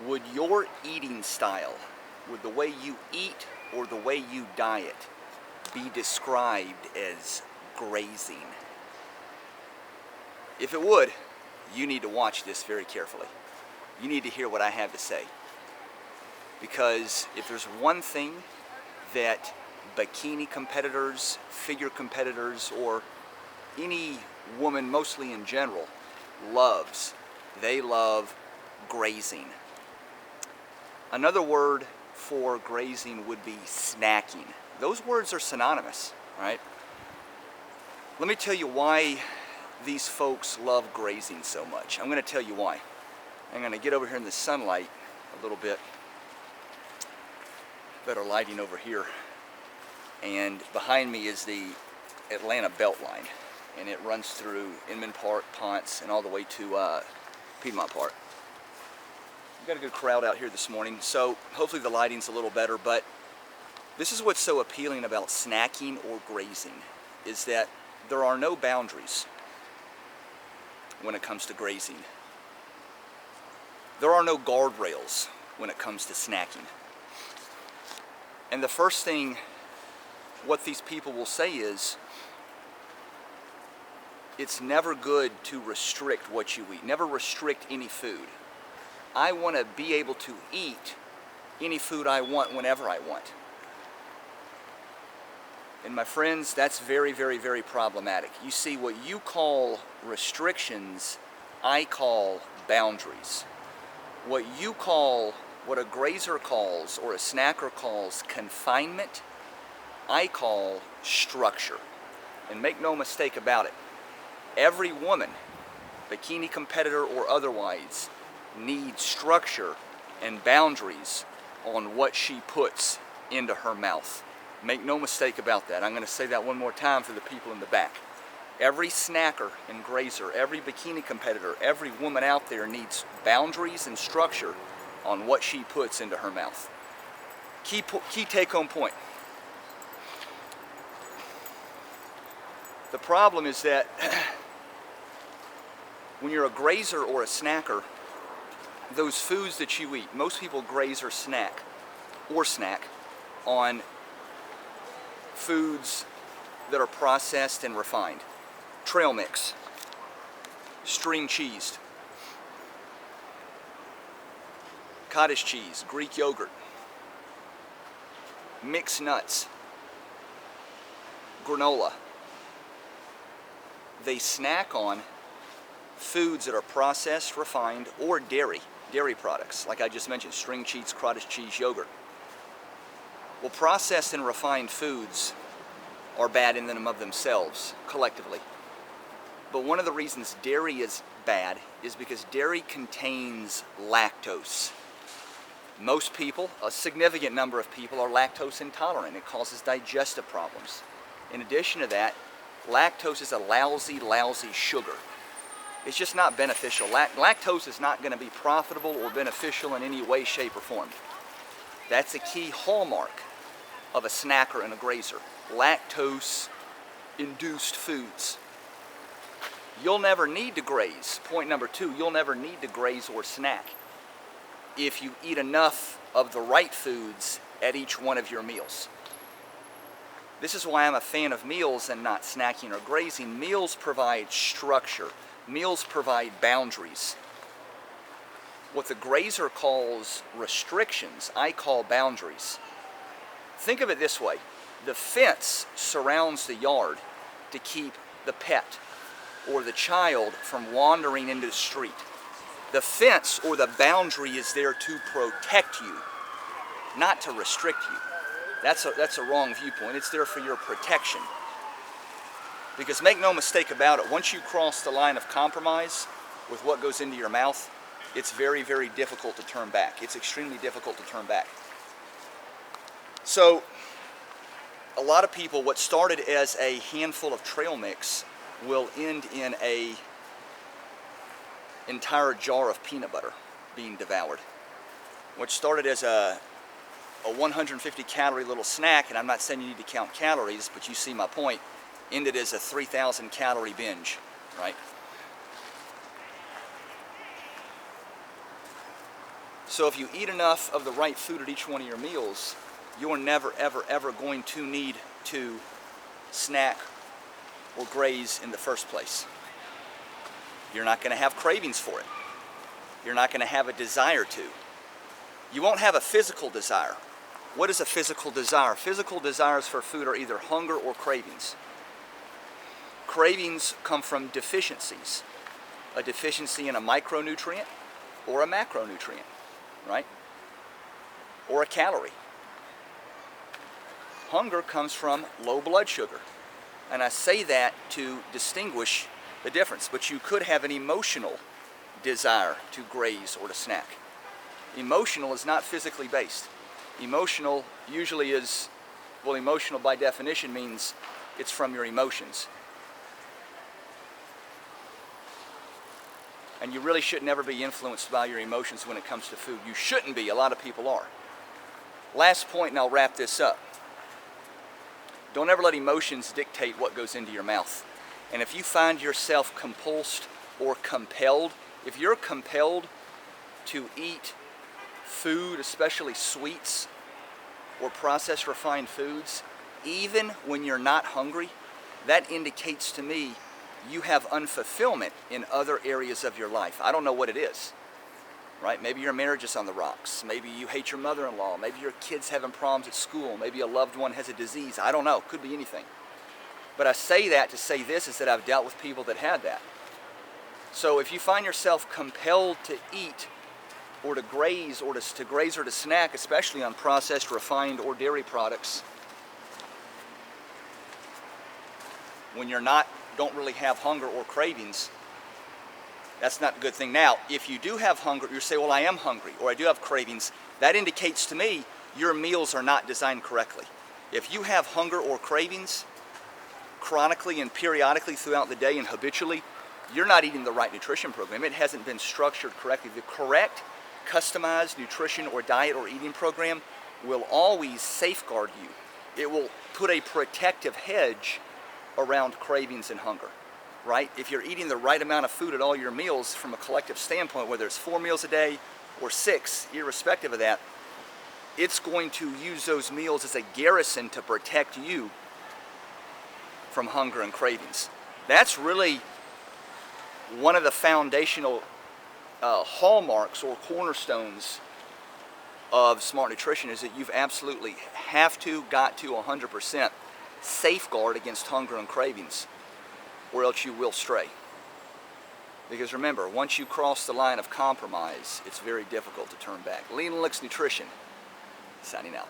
Would your eating style, would the way you eat or the way you diet be described as grazing? If it would, you need to watch this very carefully. You need to hear what I have to say. Because if there's one thing that bikini competitors, figure competitors, or any woman, mostly in general, loves, they love grazing. Another word for grazing would be snacking. Those words are synonymous, right? Let me tell you why these folks love grazing so much. I'm going to tell you why. I'm going to get over here in the sunlight a little bit. Better lighting over here. And behind me is the Atlanta Beltline, and it runs through Inman Park, Ponce, and all the way to Piedmont Park. We've got a good crowd out here this morning, so hopefully the lighting's a little better, but this is what's so appealing about snacking or grazing, is that there are no boundaries when it comes to grazing. There are no guardrails when it comes to snacking. And the first thing what these people will say is, it's never good to restrict what you eat. Never restrict any food. I want to be able to eat any food I want whenever I want. And my friends, that's very, very, very problematic. You see, what you call restrictions, I call boundaries. What you call, what a grazer calls or a snacker calls confinement, I call structure. And make no mistake about it, every woman, bikini competitor or otherwise, needs structure and boundaries on what she puts into her mouth. Make no mistake about that. I'm going to say that one more time for the people in the back. Every snacker and grazer, every bikini competitor, every woman out there needs boundaries and structure on what she puts into her mouth. Key take-home point. The problem is that when you're a grazer or a snacker, those foods that you eat, most people graze or snack on foods that are processed and refined. Trail mix, string cheese, cottage cheese, Greek yogurt, mixed nuts, granola. They snack on foods that are processed, refined, or dairy products, like I just mentioned, string cheese, cottage cheese, yogurt. Well, processed and refined foods are bad in and of themselves, collectively. But one of the reasons dairy is bad is because dairy contains lactose. Most people, a significant number of people, are lactose intolerant. It causes digestive problems. In addition to that, lactose is a lousy sugar. It's just not beneficial. Lactose is not going to be profitable or beneficial in any way, shape, or form. That's a key hallmark of a snacker and a grazer. Lactose-induced foods. You'll never need to graze. Point number 2, you'll never need to graze or snack if you eat enough of the right foods at each one of your meals. This is why I'm a fan of meals and not snacking or grazing. Meals provide structure. Meals provide boundaries. What the grazer calls restrictions, I call boundaries. Think of it this way. The fence surrounds the yard to keep the pet or the child from wandering into the street. The fence or the boundary is there to protect you, not to restrict you. That's a wrong viewpoint. It's there for your protection. Because make no mistake about it, once you cross the line of compromise with what goes into your mouth, it's very, very difficult to turn back. It's extremely difficult to turn back. So, a lot of people, what started as a handful of trail mix will end in an entire jar of peanut butter being devoured. What started as a 150 calorie little snack, and I'm not saying you need to count calories, but you see my point, ended as a 3,000 calorie binge, right? So if you eat enough of the right food at each one of your meals, you're never, ever, ever going to need to snack or graze in the first place. You're not going to have cravings for it. You're not going to have a desire to. You won't have a physical desire. What is a physical desire? Physical desires for food are either hunger or cravings. Cravings come from deficiencies. A deficiency in a micronutrient or a macronutrient, right? Or a calorie. Hunger comes from low blood sugar. And I say that to distinguish the difference. But you could have an emotional desire to graze or to snack. Emotional is not physically based. Emotional usually is, well, emotional by definition means it's from your emotions. And you really should never be influenced by your emotions when it comes to food. You shouldn't be. A lot of people are. Last point, and I'll wrap this up. Don't ever let emotions dictate what goes into your mouth. And if you find yourself compulsed or compelled, if you're compelled to eat food, especially sweets or processed refined foods, even when you're not hungry, that indicates to me you have unfulfillment in other areas of your life. I don't know what it is, right? Maybe your marriage is on the rocks. Maybe you hate your mother-in-law. Maybe your kid's having problems at school. Maybe a loved one has a disease. I don't know. Could be anything. But I say that to say this, is that I've dealt with people that had that. So if you find yourself compelled to eat or to graze or to snack, especially on processed, refined, or dairy products, when you're don't really have hunger or cravings, that's not a good thing. Now, if you do have hunger, you say, well, I am hungry, or I do have cravings, that indicates to me your meals are not designed correctly. If you have hunger or cravings chronically and periodically throughout the day and habitually, you're not eating the right nutrition program. It hasn't been structured correctly. The correct, customized nutrition or diet or eating program will always safeguard you. It will put a protective hedge around cravings and hunger, right? If you're eating the right amount of food at all your meals from a collective standpoint, whether it's 4 meals a day or 6, irrespective of that, it's going to use those meals as a garrison to protect you from hunger and cravings. That's really one of the foundational hallmarks or cornerstones of smart nutrition, is that you've absolutely got to 100% safeguard against hunger and cravings, or else you will stray. Because remember, once you cross the line of compromise, it's very difficult to turn back. Lean Licks Nutrition, signing out.